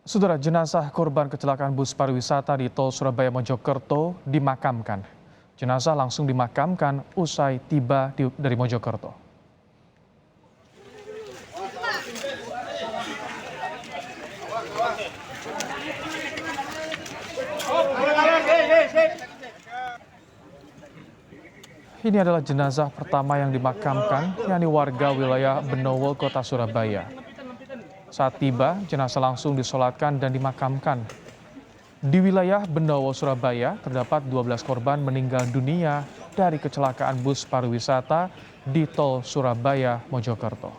Saudara, jenazah korban kecelakaan bus pariwisata di Tol Surabaya Mojokerto dimakamkan. Jenazah langsung dimakamkan usai tiba dari Mojokerto. Ini adalah jenazah pertama yang dimakamkan, yakni warga wilayah Benowo, Kota Surabaya. Saat tiba, jenazah langsung disolatkan dan dimakamkan. Di wilayah Benowo, Surabaya, terdapat 12 korban meninggal dunia dari kecelakaan bus pariwisata di Tol Surabaya Mojokerto.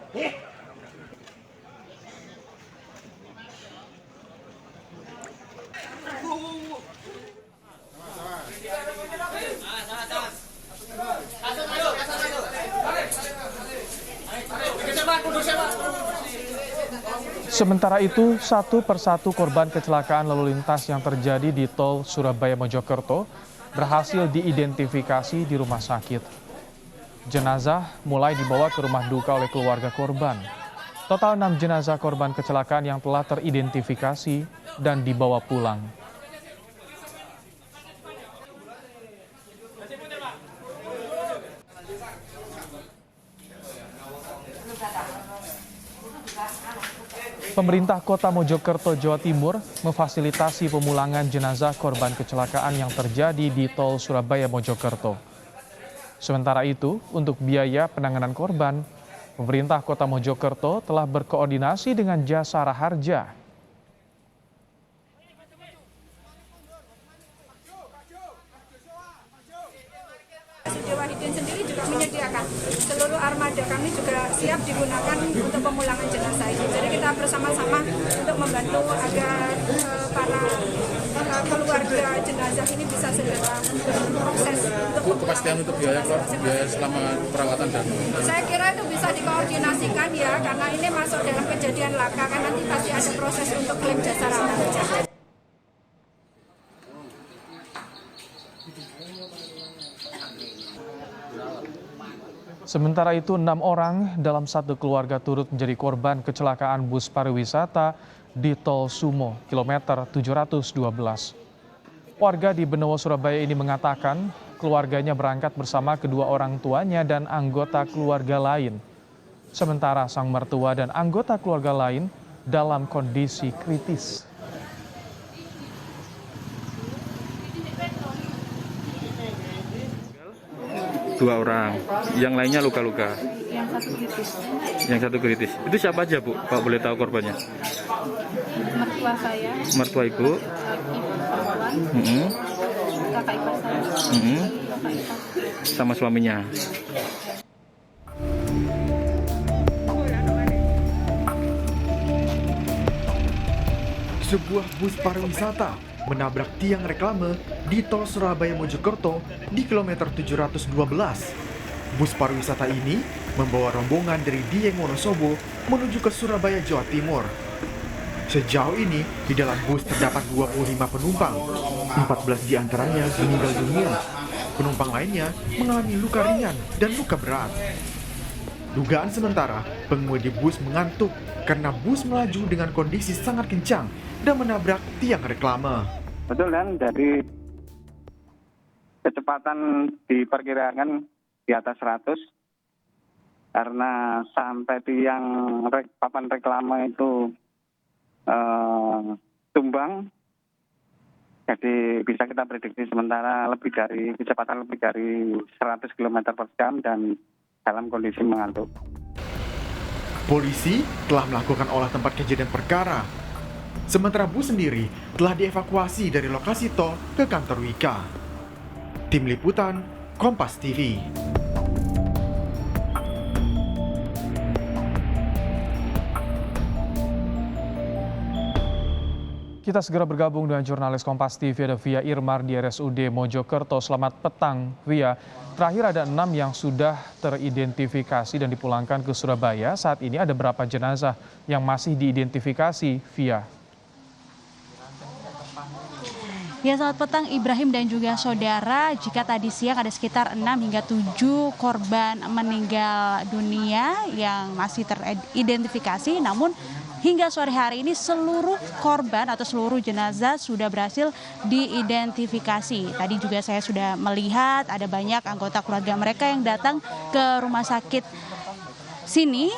Sementara itu, satu persatu korban kecelakaan lalu lintas yang terjadi di Tol Surabaya Mojokerto berhasil diidentifikasi di rumah sakit. Jenazah mulai dibawa ke rumah duka oleh keluarga korban. Total 6 jenazah korban kecelakaan yang telah teridentifikasi dan dibawa pulang. Pemerintah Kota Mojokerto, Jawa Timur memfasilitasi pemulangan jenazah korban kecelakaan yang terjadi di Tol Surabaya Mojokerto. Sementara itu, untuk biaya penanganan korban, pemerintah Kota Mojokerto telah berkoordinasi dengan Jasara Harja. Wahidin sendiri juga menyediakan seluruh armada kami juga siap digunakan untuk pemulangan jenazah ini. Jadi kita bersama-sama untuk membantu agar para keluarga jenazah ini bisa segera proses untuk kepastian untuk biaya selama perawatan dan saya kira itu bisa dikoordinasikan ya, karena ini masuk dalam kejadian laka kan nanti pasti ada proses untuk klaim Jasara Harja. Sementara itu, 6 orang dalam satu keluarga turut menjadi korban kecelakaan bus pariwisata di Tol Sumo, kilometer 712. Warga di Benowo, Surabaya ini mengatakan keluarganya berangkat bersama kedua orang tuanya dan anggota keluarga lain. Sementara sang mertua dan anggota keluarga lain dalam kondisi kritis. dua orang, yang lainnya luka-luka. Yang satu kritis. Itu siapa aja, Bu? Pak boleh tahu korbannya? Mertua saya, Mertua Ibu, ibu perempuan, kakak ipar saya, kakak ipar. sama suaminya. Sebuah bus pariwisata menabrak tiang reklame di Tol Surabaya Mojokerto di kilometer 712. Bus pariwisata ini membawa rombongan dari Dieng Wonosobo menuju ke Surabaya, Jawa Timur. Sejauh ini, di dalam bus terdapat 25 penumpang. 14 diantaranya meninggal dunia. Penumpang lainnya mengalami luka ringan dan luka berat. Dugaan sementara, pengemudi bus mengantuk karena bus melaju dengan kondisi sangat kencang dan menabrak tiang reklame. Betul kan, dari kecepatan diperkirakan di atas 100 karena sampai tiang papan reklame itu tumbang, jadi bisa kita prediksi sementara kecepatan lebih dari 100 km per jam dan dalam kondisi mengantuk. Polisi telah melakukan olah tempat kejadian perkara. Sementara bus sendiri telah dievakuasi dari lokasi tol ke kantor Wika. Tim Liputan, Kompas TV. Kita segera bergabung dengan jurnalis Kompas TV, ada Via Irmar di RSUD Mojokerto. Selamat petang, Via. Terakhir ada 6 yang sudah teridentifikasi dan dipulangkan ke Surabaya. Saat ini ada berapa jenazah yang masih diidentifikasi, Via? Ya, selamat petang Ibrahim dan juga saudara. Jika tadi siang ada sekitar 6 hingga 7 korban meninggal dunia yang masih teridentifikasi, namun hingga sore hari ini seluruh korban atau seluruh jenazah sudah berhasil diidentifikasi. Tadi juga saya sudah melihat ada banyak anggota keluarga mereka yang datang ke rumah sakit sini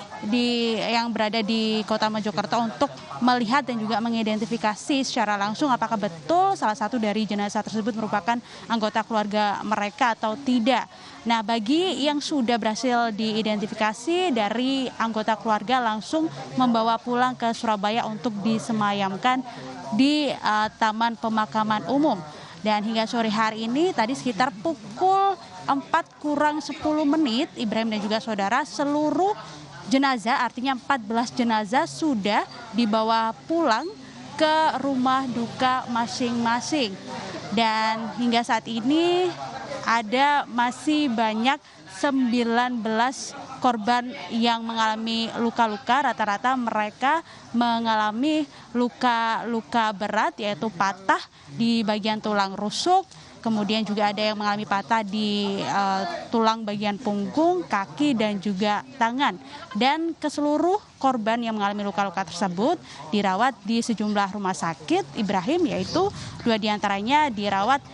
yang berada di Kota Mojokerto untuk melihat dan juga mengidentifikasi secara langsung apakah betul salah satu dari jenazah tersebut merupakan anggota keluarga mereka atau tidak. Nah, bagi yang sudah berhasil diidentifikasi dari anggota keluarga langsung membawa pulang ke Surabaya untuk disemayamkan di Taman Pemakaman Umum. Dan hingga sore hari ini tadi sekitar pukul 4:10 Ibrahim dan juga saudara, seluruh jenazah artinya 14 jenazah sudah dibawa pulang ke rumah duka masing-masing. Dan hingga saat ini ada masih banyak 19 korban yang mengalami luka-luka, rata-rata mereka mengalami luka-luka berat yaitu patah di bagian tulang rusuk, kemudian juga ada yang mengalami patah di tulang bagian punggung, kaki dan juga tangan. Dan keseluruh korban yang mengalami luka-luka tersebut dirawat di sejumlah rumah sakit Ibrahim, yaitu 2 diantaranya dirawat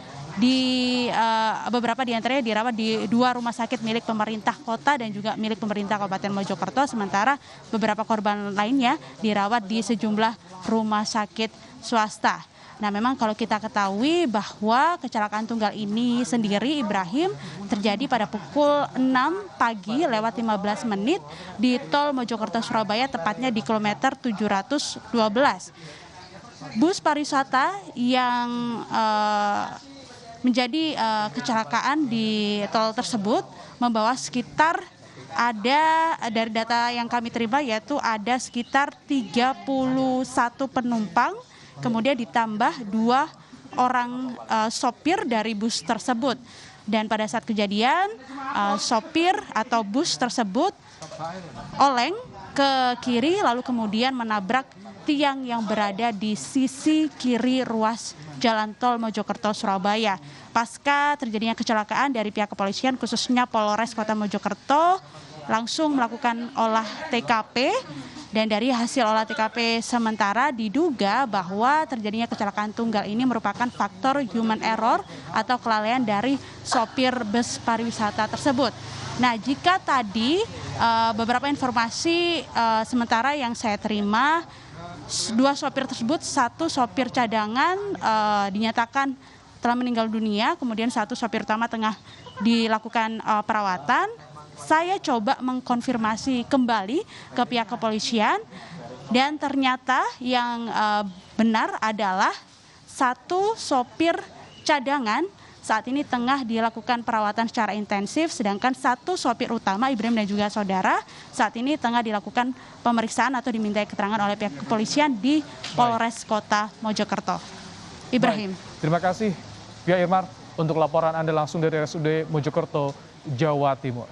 beberapa diantaranya dirawat di 2 rumah sakit milik pemerintah kota dan juga milik pemerintah Kabupaten Mojokerto, sementara beberapa korban lainnya dirawat di sejumlah rumah sakit swasta. Nah, memang kalau kita ketahui bahwa kecelakaan tunggal ini sendiri Ibrahim terjadi pada pukul 6 pagi lewat 15 menit di tol Mojokerto Surabaya, tepatnya di kilometer 712. Bus pariwisata yang menjadi kecelakaan di tol tersebut membawa sekitar dari data yang kami terima yaitu ada sekitar 31 penumpang, kemudian ditambah 2 orang sopir dari bus tersebut. Dan pada saat kejadian sopir atau bus tersebut oleng ke kiri lalu kemudian menabrak tiang yang berada di sisi kiri ruas Jalan Tol Mojokerto Surabaya. Pasca terjadinya kecelakaan, dari pihak kepolisian khususnya Polres Kota Mojokerto langsung melakukan olah TKP, dan dari hasil olah TKP sementara diduga bahwa terjadinya kecelakaan tunggal ini merupakan faktor human error atau kelalaian dari sopir bus pariwisata tersebut. Nah, jika tadi beberapa informasi sementara yang saya terima, 2 sopir tersebut, 1 sopir cadangan dinyatakan telah meninggal dunia, kemudian 1 sopir utama tengah dilakukan perawatan. Saya coba mengkonfirmasi kembali ke pihak kepolisian dan ternyata yang benar adalah 1 sopir cadangan saat ini tengah dilakukan perawatan secara intensif, sedangkan 1 sopir utama Ibrahim dan juga saudara saat ini tengah dilakukan pemeriksaan atau dimintai keterangan oleh pihak kepolisian di Polres Kota Mojokerto. Ibrahim. Baik. Terima kasih Pia Irmar untuk laporan Anda langsung dari RSUD Mojokerto, Jawa Timur.